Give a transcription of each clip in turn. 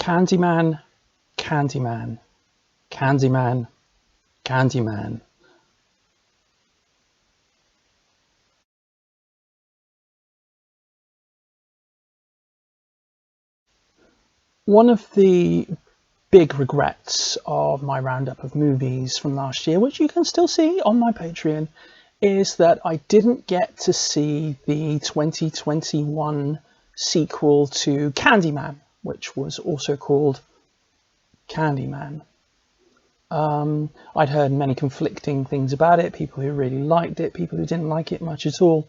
Candyman, Candyman, Candyman, Candyman. One of the big regrets of my roundup of movies from last year, which you can still see on my Patreon, is that I didn't get to see the 2021 sequel to Candyman, which was also called Candyman. I'd heard many conflicting things about it, people who really liked it, people who didn't like it much at all.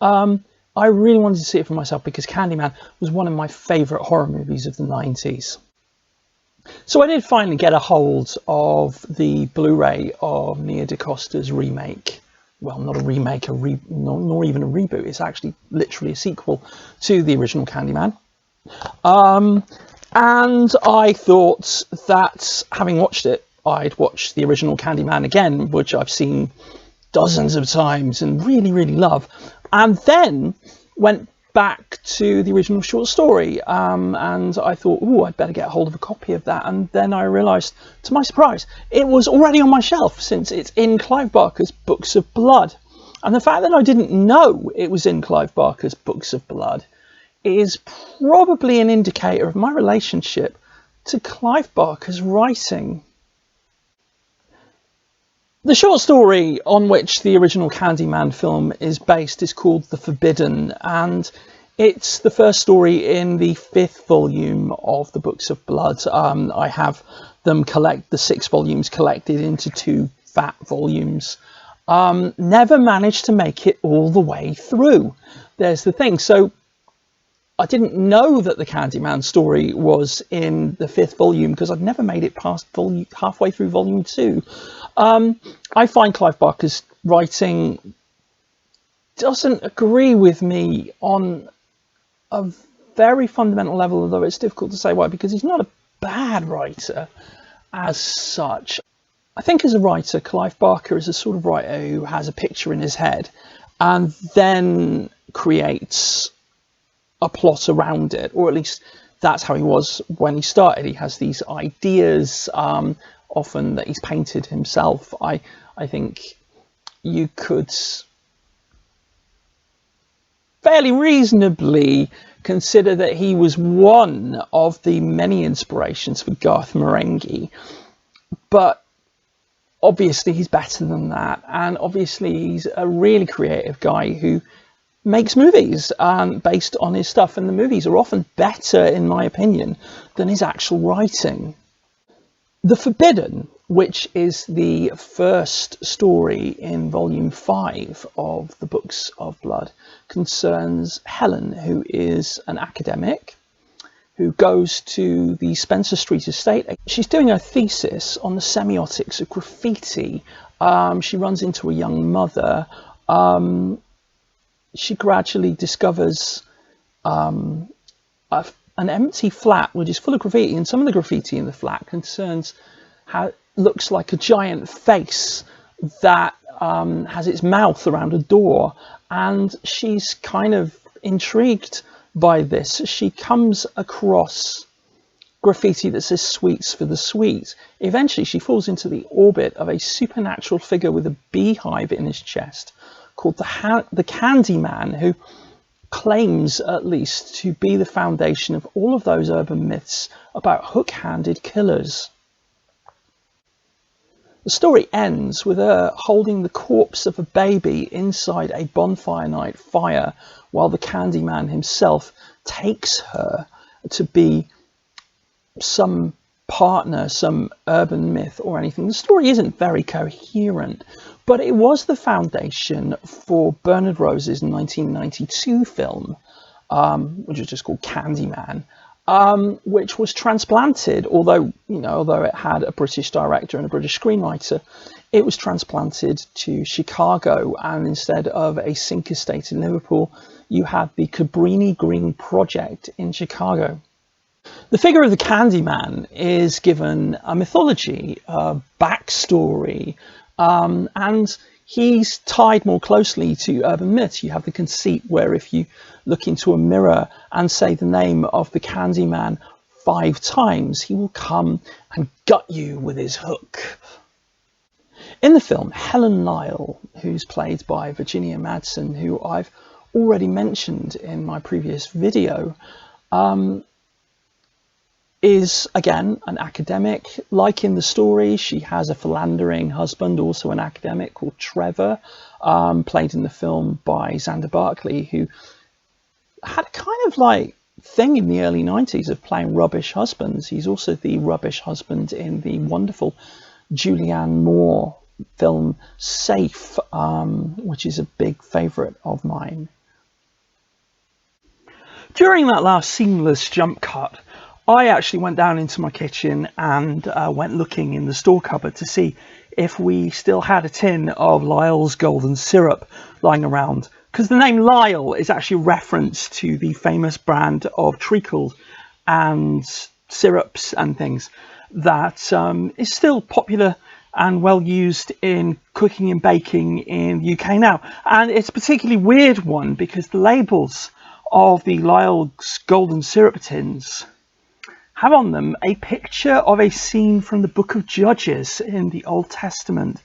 I really wanted to see it for myself because Candyman was one of my favourite horror movies of the 90s. So I did finally get a hold of the Blu-ray of Nia DaCosta's remake. Well, not a remake, nor even a reboot. It's actually literally a sequel to the original Candyman. And I thought that, having watched it, I'd watch the original Candyman again, which I've seen dozens of times and really, really love. And then went back to the original short story, and I thought, oh, I'd better get hold of a copy of that. And then I realised, to my surprise, it was already on my shelf since it's in Clive Barker's Books of Blood. And the fact that I didn't know it was in Clive Barker's Books of Blood is probably an indicator of my relationship to Clive Barker's writing. The short story on which the original Candyman film is based is called The Forbidden, and it's the first story in the 5th volume of the Books of Blood. I have them the 6 volumes collected into 2 fat volumes. Never managed to make it all the way through. There's the thing. So I didn't know that the Candyman story was in the 5th volume because I'd never made it past halfway through volume 2. I find Clive Barker's writing doesn't agree with me on a very fundamental level, although it's difficult to say why, because he's not a bad writer as such. I think as a writer, Clive Barker is a sort of writer who has a picture in his head and then creates a plot around it, or at least that's how he was when he started. He has these ideas, often that he's painted himself. I think you could fairly reasonably consider that he was one of the many inspirations for Garth Marenghi, but obviously he's better than that, and obviously he's a really creative guy who makes movies based on his stuff, and the movies are often better, in my opinion, than his actual writing. The Forbidden, which is the first story in volume 5 of the Books of Blood, concerns Helen, who is an academic who goes to the Spencer Street estate. She's doing her thesis on the semiotics of graffiti. She runs into a young mother. She gradually discovers an empty flat which is full of graffiti, and some of the graffiti in the flat concerns how it looks like a giant face that has its mouth around a door, and she's kind of intrigued by this. She comes across graffiti that says "sweets for the sweet." Eventually she falls into the orbit of a supernatural figure with a beehive in his chest called the Candyman, who claims at least to be the foundation of all of those urban myths about hook-handed killers. The story ends with her holding the corpse of a baby inside a bonfire night fire while the Candyman himself takes her to be some partner, some urban myth or anything. The story isn't very coherent, but it was the foundation for Bernard Rose's 1992 film, which was just called Candyman, which was transplanted, although it had a British director and a British screenwriter, it was transplanted to Chicago, and instead of a Sink estate in Liverpool, you had the Cabrini Green project in Chicago. The figure of the Candyman is given a mythology, a backstory, and he's tied more closely to urban myths. You have the conceit where if you look into a mirror and say the name of the Candyman 5 times, he will come and gut you with his hook. In the film, Helen Lyle, who's played by Virginia Madsen, who I've already mentioned in my previous video, is again an academic. Like in the story, she has a philandering husband, also an academic, called Trevor, played in the film by Xander Barkley, who had a kind of like thing in the early 90s of playing rubbish husbands. He's also the rubbish husband in the wonderful Julianne Moore film Safe, which is a big favourite of mine. During that last seamless jump cut, I actually went down into my kitchen and went looking in the store cupboard to see if we still had a tin of Lyle's golden syrup lying around, because the name Lyle is actually a reference to the famous brand of treacle and syrups and things that is still popular and well used in cooking and baking in the UK now. And it's a particularly weird one because the labels of the Lyle's golden syrup tins have on them a picture of a scene from the Book of Judges in the Old Testament,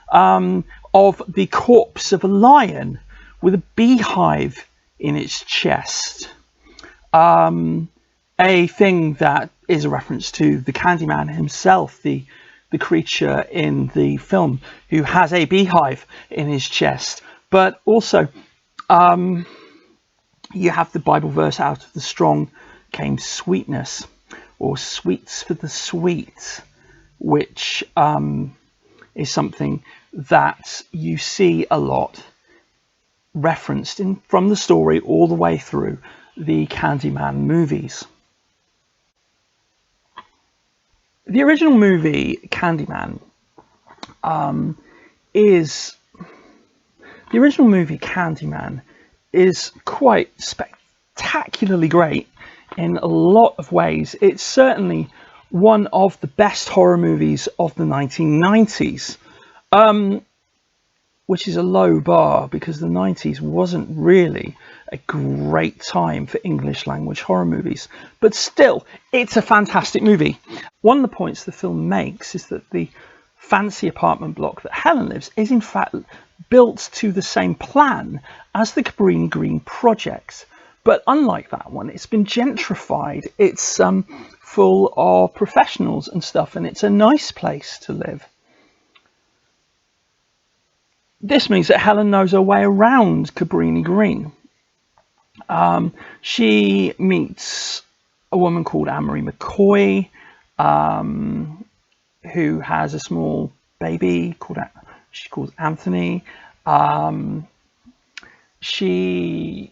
of the corpse of a lion with a beehive in its chest. A thing that is a reference to the Candyman himself, the creature in the film, who has a beehive in his chest. But also, you have the Bible verse, out of the strong came sweetness, or sweets for the sweet, which is something that you see a lot referenced from the story all the way through the Candyman movies. The original movie Candyman is quite spectacularly great in a lot of ways. It's certainly one of the best horror movies of the 1990s, which is a low bar because the 90s wasn't really a great time for English language horror movies. But still, it's a fantastic movie. One of the points the film makes is that the fancy apartment block that Helen lives is in fact built to the same plan as the Cabrini Green project. But unlike that one, it's been gentrified. It's full of professionals and stuff, and it's a nice place to live. This means that Helen knows her way around Cabrini Green. She meets a woman called Anne-Marie McCoy, who has a small baby she calls Anthony. She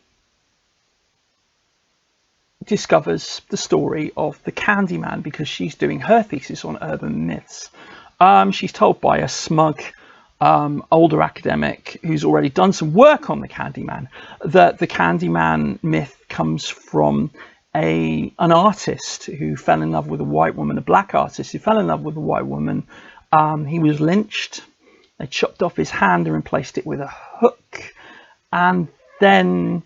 discovers the story of the Candyman because she's doing her thesis on urban myths. She's told by a smug older academic who's already done some work on the Candyman that the Candyman myth comes from an artist who fell in love with a white woman, a black artist who fell in love with a white woman. He was lynched. They chopped off his hand and replaced it with a hook, and then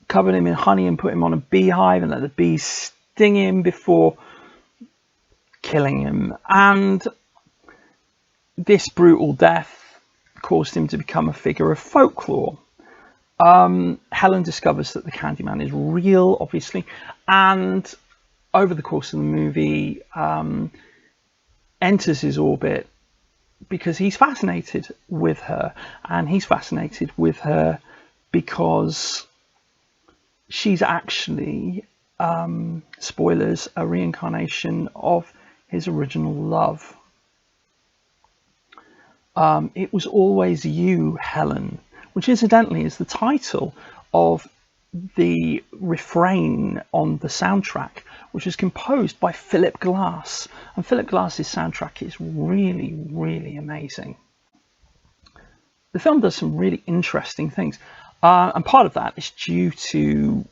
covered him in honey and put him on a beehive and let the bees sting him before killing him. And this brutal death caused him to become a figure of folklore. Helen discovers that the Candyman is real, obviously, and over the course of the movie enters his orbit because he's fascinated with her, and he's fascinated with her because she's actually, spoilers, a reincarnation of his original love. It Was Always You, Helen, which incidentally is the title of the refrain on the soundtrack, which was composed by Philip Glass. And Philip Glass's soundtrack is really, really amazing. The film does some really interesting things. And part of that is due to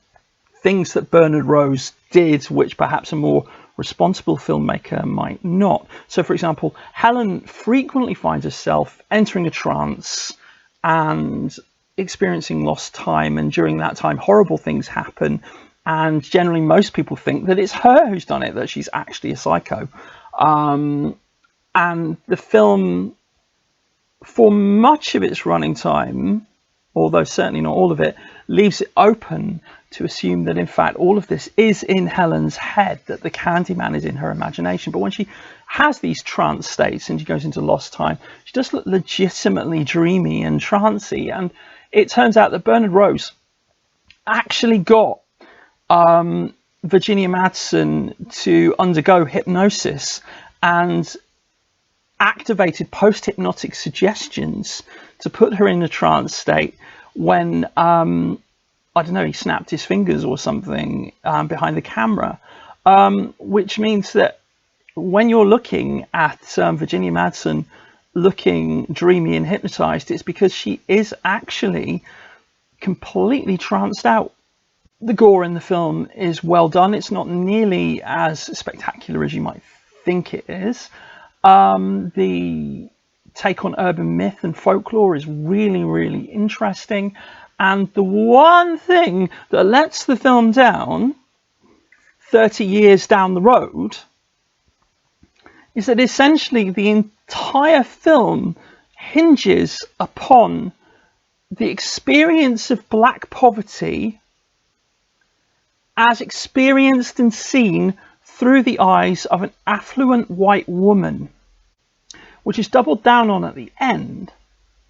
things that Bernard Rose did, which perhaps a more responsible filmmaker might not. So, for example, Helen frequently finds herself entering a trance and experiencing lost time, and during that time horrible things happen, and generally most people think that it's her who's done it, that she's actually a psycho. And the film, for much of its running time, although certainly not all of it, leaves it open to assume that in fact all of this is in Helen's head, that the Candyman is in her imagination. But when she has these trance states and she goes into lost time, she does look legitimately dreamy and trancey. And it turns out that Bernard Rose actually got Virginia Madsen to undergo hypnosis and activated post-hypnotic suggestions to put her in a trance state when I don't know, he snapped his fingers or something behind the camera, which means that when you're looking at Virginia Madsen looking dreamy and hypnotized, it's because she is actually completely tranced out. The gore in the film is well done. It's not nearly as spectacular as you might think it is. The take on urban myth and folklore is really, really interesting. And the one thing that lets the film down 30 years down the road is that essentially the entire film hinges upon the experience of black poverty as experienced and seen through the eyes of an affluent white woman, which is doubled down on at the end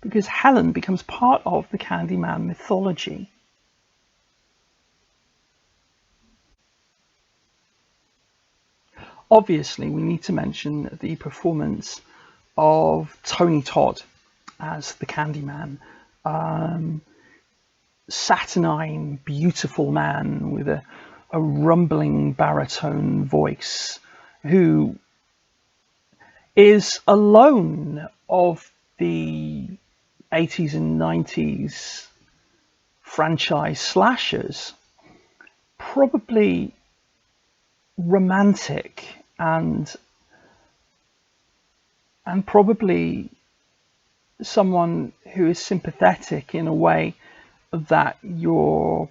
because Helen becomes part of the Candyman mythology. Obviously, we need to mention the performance of Tony Todd as the Candyman. Saturnine, beautiful man with a rumbling baritone voice, who is alone of the 80s and 90s franchise slashers probably romantic and probably someone who is sympathetic in a way that your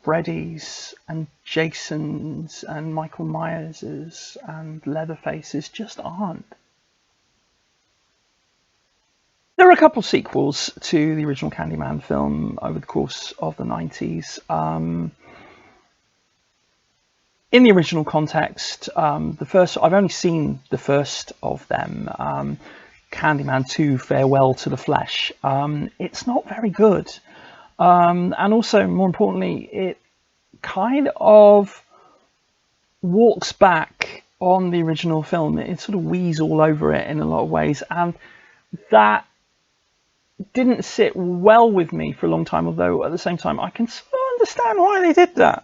Freddys and Jasons and Michael Myerses and Leatherfaces just aren't. There are a couple of sequels to the original Candyman film over the course of the 90s. In the original context, the first, I've only seen the first of them, Candyman 2, Farewell to the Flesh. It's not very good. And also, more importantly, it kind of walks back on the original film. It sort of wheezes all over it in a lot of ways. And that didn't sit well with me for a long time, although at the same time, I can sort of understand why they did that.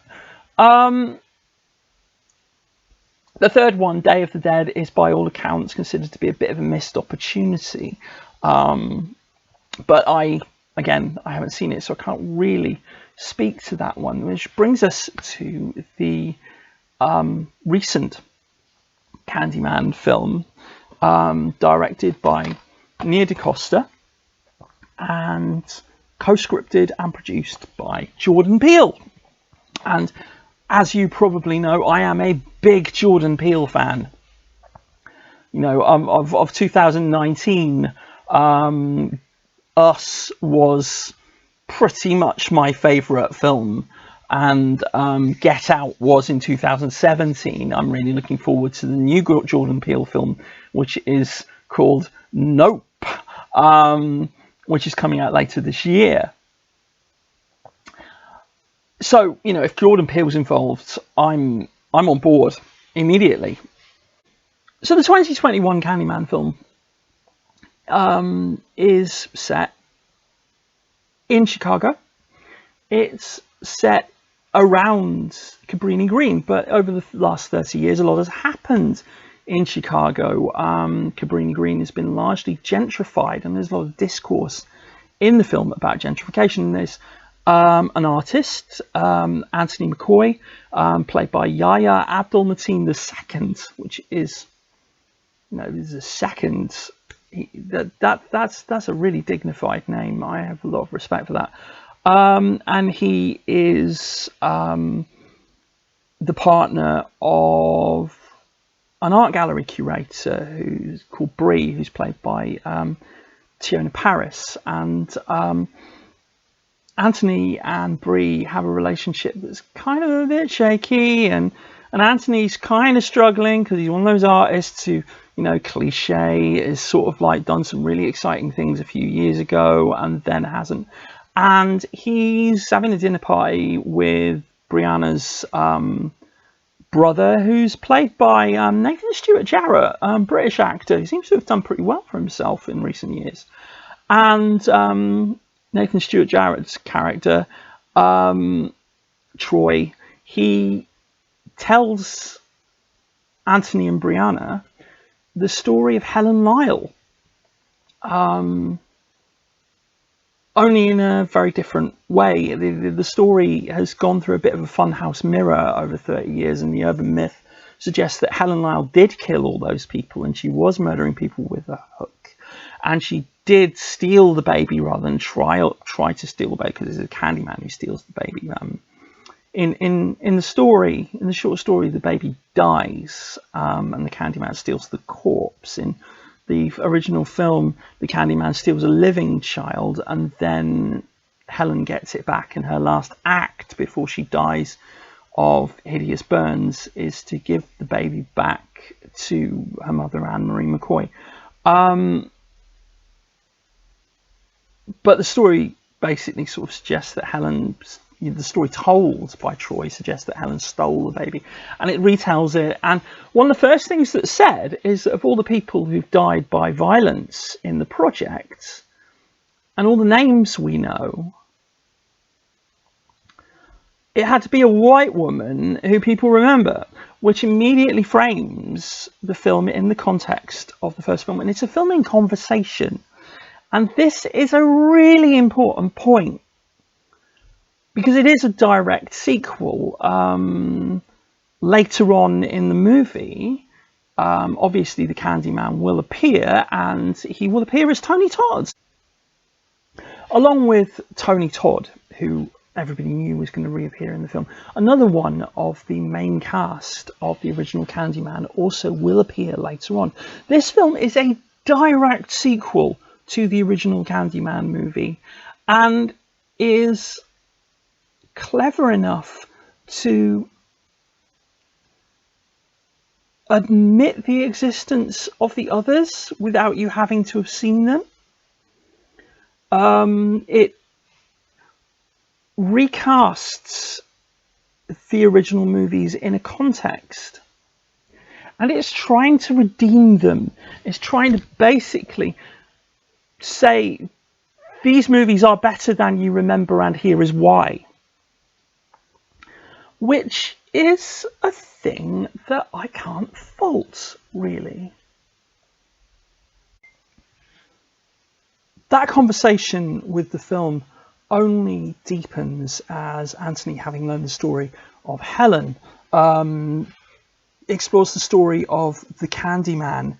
The third one, Day of the Dead, is by all accounts considered to be a bit of a missed opportunity. But I haven't seen it, so I can't really speak to that one, which brings us to the recent Candyman film, directed by Nia DaCosta and co-scripted and produced by Jordan Peele. And as you probably know, I am a big Jordan Peele fan. You know, of 2019, Us was pretty much my favourite film, and Get Out was in 2017. I'm really looking forward to the new Jordan Peele film, which is called Nope, which is coming out later this year. So, you know, if Jordan Peele's involved, I'm on board immediately. So the 2021 Candyman film is set in Chicago. It's set around Cabrini Green, but over the last 30 years, a lot has happened in Chicago. Cabrini Green has been largely gentrified, and there's a lot of discourse in the film about gentrification. There's an artist, Anthony McCoy, played by Yahya Abdul Mateen II, which is, you know, is the second. That's a really dignified name. I have a lot of respect for that. And he is the partner of an art gallery curator who's called Bree, who's played by Tiona Paris, and Anthony and Bree have a relationship that's kind of a bit shaky, and Anthony's kind of struggling because he's one of those artists who, you know, cliche, is sort of like done some really exciting things a few years ago and then hasn't. And he's having a dinner party with Brianna's brother, who's played by Nathan Stewart Jarrett, British actor who seems to have done pretty well for himself in recent years. And Nathan Stewart Jarrett's character, Troy, he tells Anthony and Brianna the story of Helen Lyle, only in a very different way. The story has gone through a bit of a funhouse mirror over 30 years, and the urban myth suggests that Helen Lyle did kill all those people, and she was murdering people with a hook, and she did steal the baby rather than try to steal the baby, because it's a Candyman who steals the baby. In the story, in the short story, the baby dies, and the Candyman steals the corpse. In the original film, the Candyman steals a living child, and then Helen gets it back, and her last act before she dies of hideous burns is to give the baby back to her mother, Anne Marie McCoy. But the story basically sort of suggests that the story told by Troy suggests that Helen stole the baby, and it retells it. And one of the first things that's said is that of all the people who've died by violence in the project, and all the names we know, it had to be a white woman who people remember, which immediately frames the film in the context of the first film. And it's a film in conversation. And this is a really important point, because it is a direct sequel. Later on in the movie, obviously the Candyman will appear, and he will appear as Tony Todd. Along with Tony Todd, who everybody knew was going to reappear in the film, another one of the main cast of the original Candyman also will appear later on. This film is a direct sequel to the original Candyman movie, and is clever enough to admit the existence of the others without you having to have seen them. It recasts the original movies in a context, and it's trying to redeem them. It's trying to basically say these movies are better than you remember, and here is why. Which is a thing that I can't fault, really. That conversation with the film only deepens as Anthony, having learned the story of Helen, explores the story of the Candyman.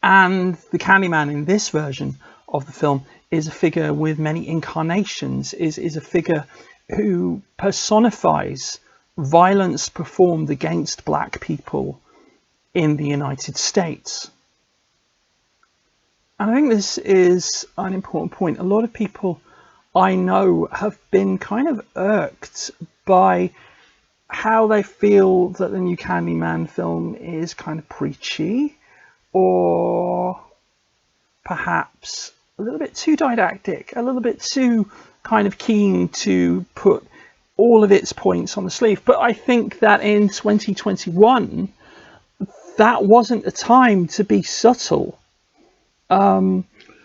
And the Candyman in this version of the film is a figure with many incarnations, is a figure who personifies violence performed against black people in the United States. And I think this is an important point. A lot of people I know have been kind of irked by how they feel that the new Candyman film is kind of preachy, or perhaps a little bit too didactic, a little bit too kind of keen to put all of its points on the sleeve. But I think that in 2021, that wasn't the time to be subtle. One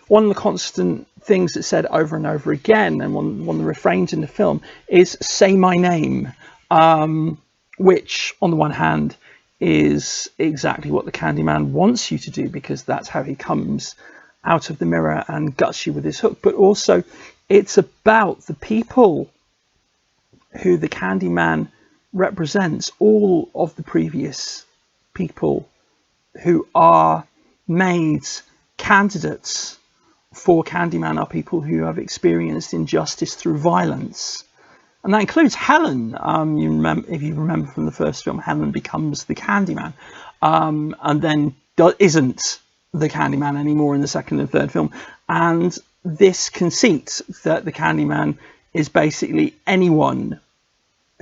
of the constant things that's said over and over again, and one of the refrains in the film, is "say my name," which on the one hand is exactly what the Candyman wants you to do, because that's how he comes out of the mirror and guts you with his hook. But also it's about the people who the Candyman represents. All of the previous people who are made candidates for Candyman are people who have experienced injustice through violence, and that includes Helen. You remember, if you remember from the first film, Helen becomes the Candyman, and then isn't the Candyman anymore in the second and third film. And this conceit that the Candyman is basically anyone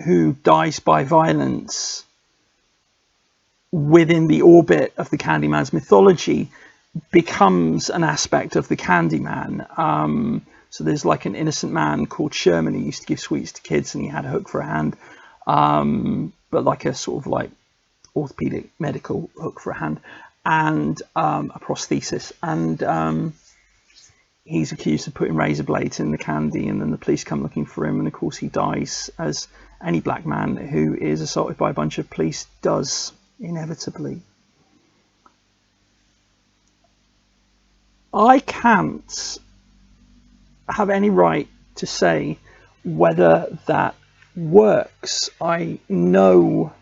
who dies by violence within the orbit of the Candyman's mythology becomes an aspect of the Candyman. So there's like an innocent man called Sherman who used to give sweets to kids, and he had a hook for a hand, but like a sort of like orthopedic medical hook for a hand, and a prosthesis. And he's accused of putting razor blades in the candy, and then the police come looking for him, and of course he dies, as any black man who is assaulted by a bunch of police does, inevitably. I can't have any right to say whether that works. I know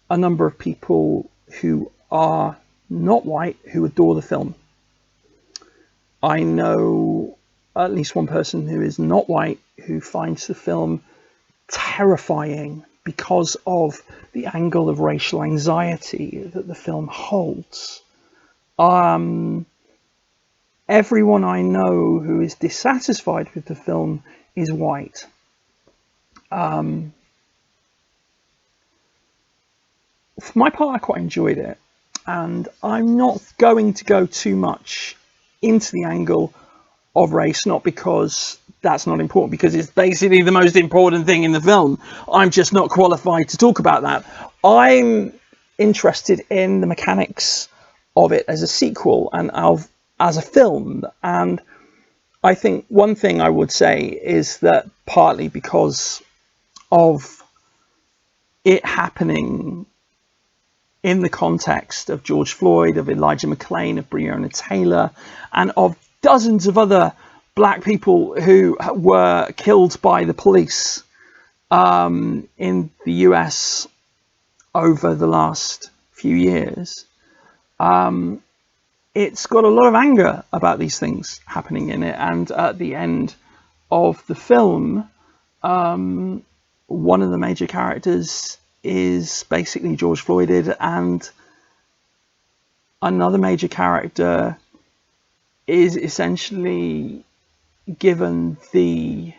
a number of people who are not white who adore the film. I know at least one person who is not white who finds the film terrifying because of the angle of racial anxiety that the film holds. Everyone I know who is dissatisfied with the film is white. For my part, I quite enjoyed it, and I'm not going to go too much into the angle of race, not because that's not important, because it's basically the most important thing in the film. I'm just not qualified to talk about that. I'm interested in the mechanics of it as a sequel and as a film, and I think one thing I would say is that partly because of it happening in the context of George Floyd, of Elijah McClain, of Breonna Taylor, and of dozens of other black people who were killed by the police in the US over the last few years, it's got a lot of anger about these things happening in it. And at the end of the film, one of the major characters is basically George Floyded, and another major character is essentially given the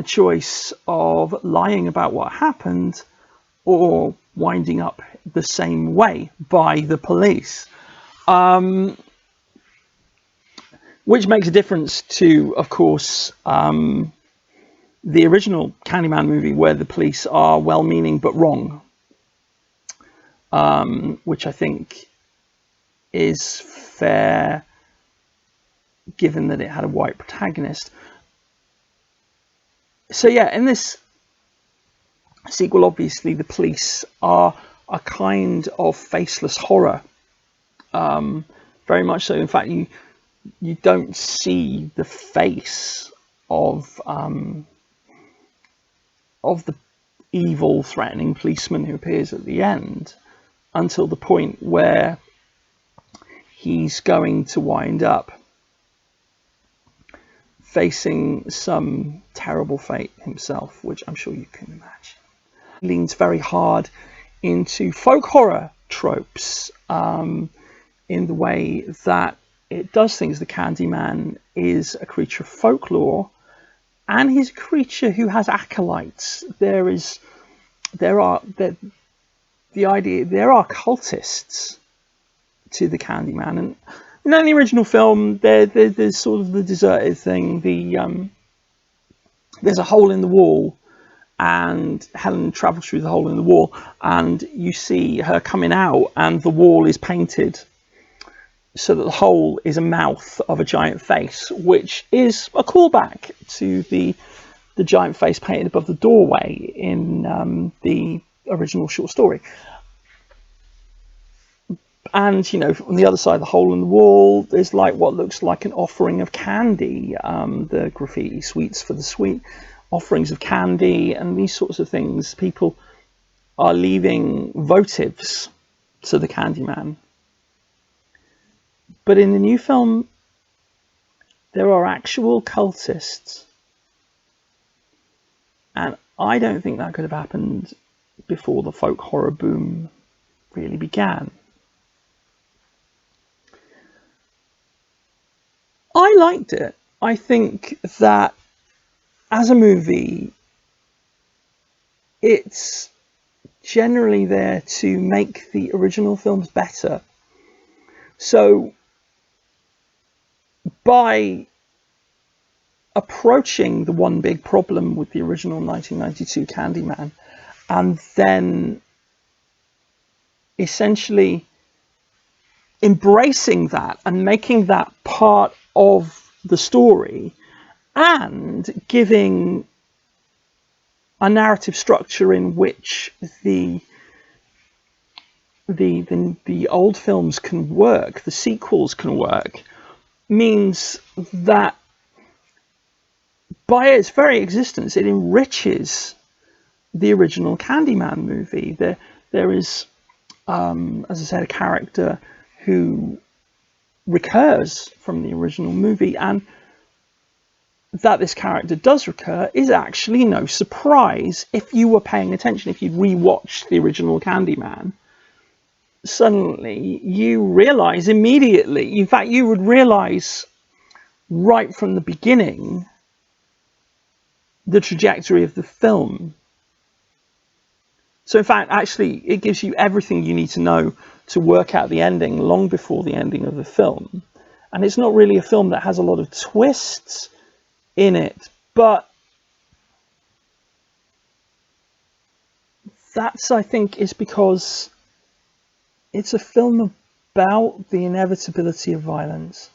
choice of lying about what happened or winding up the same way by the police, which makes a difference to, of course, the original Candyman movie, where the police are well-meaning but wrong, which I think is fair given that it had a white protagonist. So yeah, in this sequel, obviously the police are a kind of faceless horror, very much so. In fact, you don't see the face of the evil, threatening policeman who appears at the end until the point where he's going to wind up facing some terrible fate himself, which I'm sure you can imagine. He leans very hard into folk horror tropes, in the way that it does things. The Candyman is a creature of folklore, and he's a creature who has acolytes. There are cultists to the Candyman, and in the original film, there's sort of the deserted thing. There's a hole in the wall, and Helen travels through the hole in the wall, and you see her coming out, and the wall is painted so that the hole is a mouth of a giant face, which is a callback to the giant face painted above the doorway in the original short story. And, you know, on the other side of the hole in the wall, there's like what looks like an offering of candy, the graffiti sweets for the sweet, offerings of candy, and these sorts of things. People are leaving votives to the Candyman. But in the new film, there are actual cultists And I don't think that could have happened before the folk horror boom really began. I liked it. I think that as a movie, it's generally there to make the original films better. So by approaching the one big problem with the original 1992 Candyman and then essentially embracing that and making that part of the story and giving a narrative structure in which the old films can work, the sequels can work, means that by its very existence it enriches the original Candyman movie. There is, as I said, a character who recurs from the original movie, and that this character does recur is actually no surprise if you were paying attention. If you'd rewatched the original Candyman, suddenly you realize immediately, in fact you would realize right from the beginning, the trajectory of the film. So in fact, actually, it gives you everything you need to know to work out the ending long before the ending of the film. And it's not really a film that has a lot of twists in it, but that's, I think, is because it's a film about the inevitability of violence.